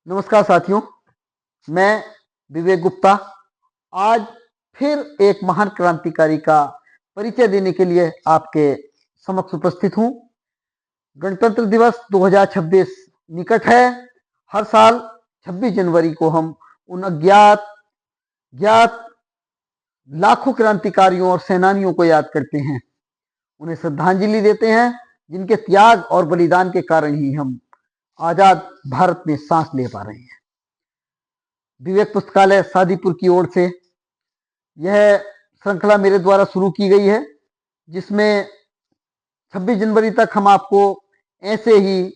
नमस्कार साथियों, मैं विवेक गुप्ता आज फिर एक महान क्रांतिकारी का परिचय देने के लिए आपके समक्ष उपस्थित हूं। गणतंत्र दिवस 2026 निकट है। हर साल 26 जनवरी को हम उन अज्ञात ज्ञात लाखों क्रांतिकारियों और सेनानियों को याद करते हैं, उन्हें श्रद्धांजलि देते हैं, जिनके त्याग और बलिदान के कारण ही हम आजाद भारत में सांस ले पा रहे हैं। विवेक पुस्तकालय सादीपुर की ओर से यह श्रृंखला मेरे द्वारा शुरू की गई है, जिसमें 26 जनवरी तक हम आपको ऐसे ही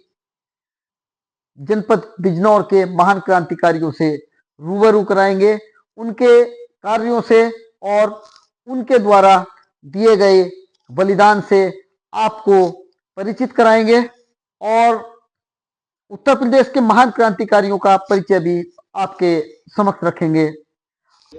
जनपद बिजनौर के महान क्रांतिकारियों से रूबरू कराएंगे, उनके कार्यों से और उनके द्वारा दिए गए बलिदान से आपको परिचित कराएंगे और उत्तर प्रदेश के महान क्रांतिकारियों का परिचय भी आपके समक्ष रखेंगे।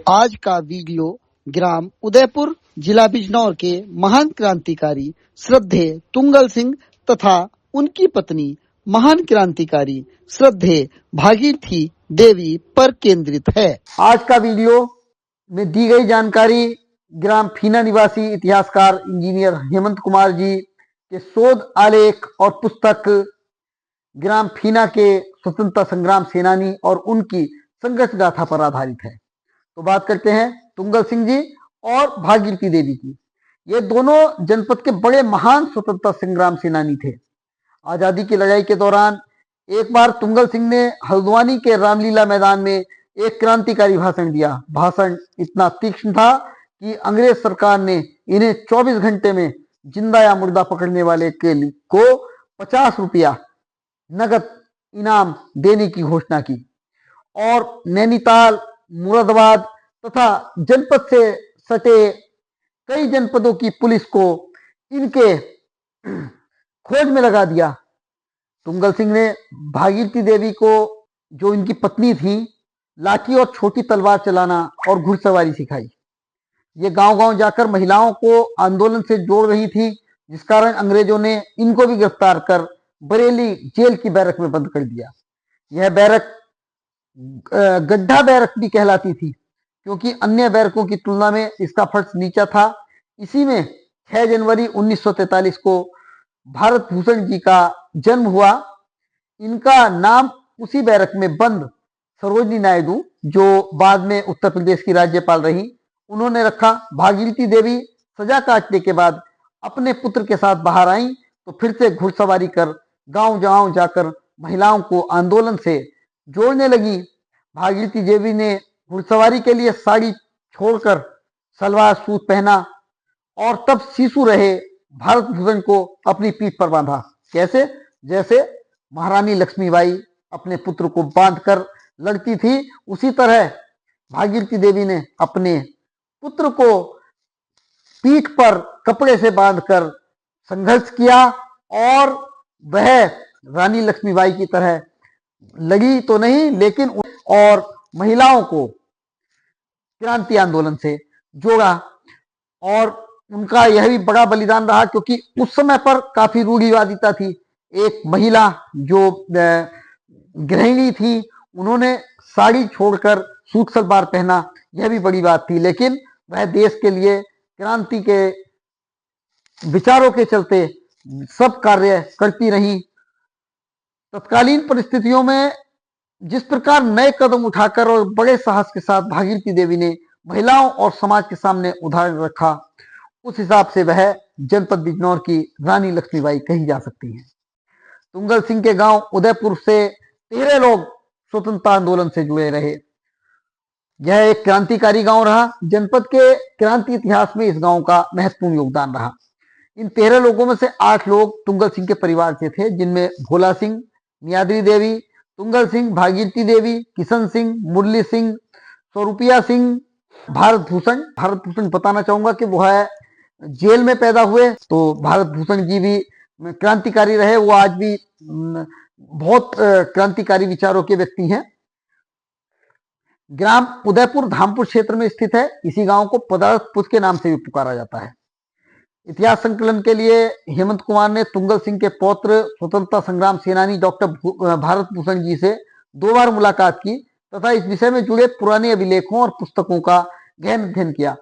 आज का वीडियो ग्राम उदयपुर जिला बिजनौर के महान क्रांतिकारी श्रद्धेय तुंगल सिंह तथा उनकी पत्नी महान क्रांतिकारी श्रद्धेय भागीरथी देवी पर केंद्रित है। आज का वीडियो में दी गई जानकारी ग्राम फीना निवासी इतिहासकार इंजीनियर हेमंत कुमार जी के शोध आलेख और पुस्तक ग्राम फीना के स्वतंत्रता संग्राम सेनानी और उनकी संघर्ष गाथा पर आधारित है। तो बात करते हैं तुंगल सिंह जी और भागीरथी देवी की। ये दोनों जनपद के बड़े महान स्वतंत्रता संग्राम सेनानी थे। आजादी की लड़ाई के दौरान एक बार तुंगल सिंह ने हल्द्वानी के रामलीला मैदान में एक क्रांतिकारी भाषण दिया। भाषण इतना तीक्ष्ण था कि अंग्रेज सरकार ने इन्हें 24 घंटे में जिंदा या मुर्दा पकड़ने वाले को 50 रुपया नगद इनाम देने की घोषणा की और नैनीताल, मुरादाबाद तथा जनपद से सटे कई जनपदों की पुलिस को इनके खोज में लगा दिया। तुंगल सिंह ने भागीरथी देवी को, जो इनकी पत्नी थी, लाठी और छोटी तलवार चलाना और घुड़सवारी सिखाई। ये गांव-गांव जाकर महिलाओं को आंदोलन से जोड़ रही थी, जिस कारण अंग्रेजों ने इनको भी गिरफ्तार कर बरेली जेल की बैरक में बंद कर दिया। यह बैरक गड्ढा बैरक भी कहलाती थी, क्योंकि अन्य बैरकों की तुलना में इसका फर्श नीचा था। इसी में 6 जनवरी 1943 को भारत भूषण जी का जन्म हुआ। इनका नाम उसी बैरक में बंद सरोजनी नायडू, जो बाद में उत्तर प्रदेश की राज्यपाल रही, उन्होंने रखा। भागीरथी देवी सजा काटने के बाद अपने पुत्र के साथ बाहर आई तो फिर से घुड़सवारी कर गांव-गांव जाकर महिलाओं को आंदोलन से जोड़ने लगी। भागीरथी देवी ने घुड़सवारी के लिए साड़ी छोड़कर सलवार सूट पहना और तब शिशु रहे भारत भूषण को अपनी पीठ पर बांधा। कैसे? जैसे महारानी लक्ष्मीबाई अपने पुत्र को बांधकर लड़ती थी, उसी तरह भागीरथी देवी ने अपने पुत्र को पीठ पर कपड़े से बांधकर संघर्ष किया और वह रानी लक्ष्मीबाई की तरह लड़ी तो नहीं, लेकिन और महिलाओं को क्रांति आंदोलन से जोड़ा। और उनका यह भी बड़ा बलिदान रहा, क्योंकि उस समय पर काफी रूढ़िवादिता थी। एक महिला जो गृहिणी थी, उन्होंने साड़ी छोड़कर सूट सलवार पहना, यह भी बड़ी बात थी। लेकिन वह देश के लिए क्रांति के विचारों के चलते सब कार्य करती रही। तत्कालीन परिस्थितियों में जिस प्रकार नए कदम उठाकर और बड़े साहस के साथ भागीरथी देवी ने महिलाओं और समाज के सामने उदाहरण रखा, उस हिसाब से वह जनपद बिजनौर की रानी लक्ष्मीबाई कही जा सकती हैं। तुंगल सिंह के गांव उदयपुर से 13 लोग स्वतंत्रता आंदोलन से जुड़े रहे। यह एक क्रांतिकारी गांव रहा। जनपद के क्रांति इतिहास में इस गांव का महत्वपूर्ण योगदान रहा। इन 13 लोगों में से 8 लोग तुंगल सिंह के परिवार से थे, जिनमें भोला सिंह, नियाद्री देवी, तुंगल सिंह, भागीरथी देवी, किशन सिंह, मुरली सिंह, स्वरूपिया सिंह, भारत भूषण। भारत भूषण बताना चाहूंगा कि वह जेल में पैदा हुए, तो भारत भूषण जी भी क्रांतिकारी रहे। वो आज भी बहुत क्रांतिकारी विचारों के व्यक्ति हैं। ग्राम उदयपुर धामपुर क्षेत्र में स्थित है। इसी गांव को पदार्थपुर के नाम से भी पुकारा जाता है। इतिहास संकलन के लिए हेमंत कुमार ने तुंगल सिंह के पौत्र स्वतंत्रता संग्राम सेनानी डॉक्टर भारत भूषण जी से 2 बार मुलाकात की तथा इस विषय में जुड़े पुराने अभिलेखों और पुस्तकों का गहन अध्ययन किया।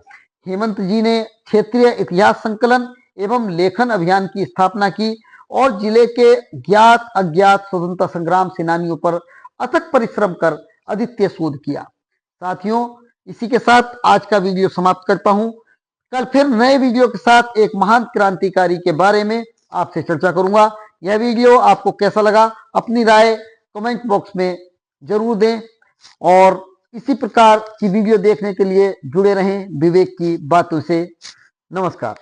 हेमंत जी ने क्षेत्रीय इतिहास संकलन एवं लेखन अभियान की स्थापना की और जिले के ज्ञात अज्ञात स्वतंत्रता संग्राम सेनानियों पर अथक परिश्रम कर अद्वितीय शोध किया। साथियों, इसी के साथ आज का वीडियो समाप्त करता हूं। कल फिर नए वीडियो के साथ एक महान क्रांतिकारी के बारे में आपसे चर्चा करूंगा। यह वीडियो आपको कैसा लगा, अपनी राय कमेंट बॉक्स में जरूर दें और इसी प्रकार की वीडियो देखने के लिए जुड़े रहें विवेक की बातों से। नमस्कार।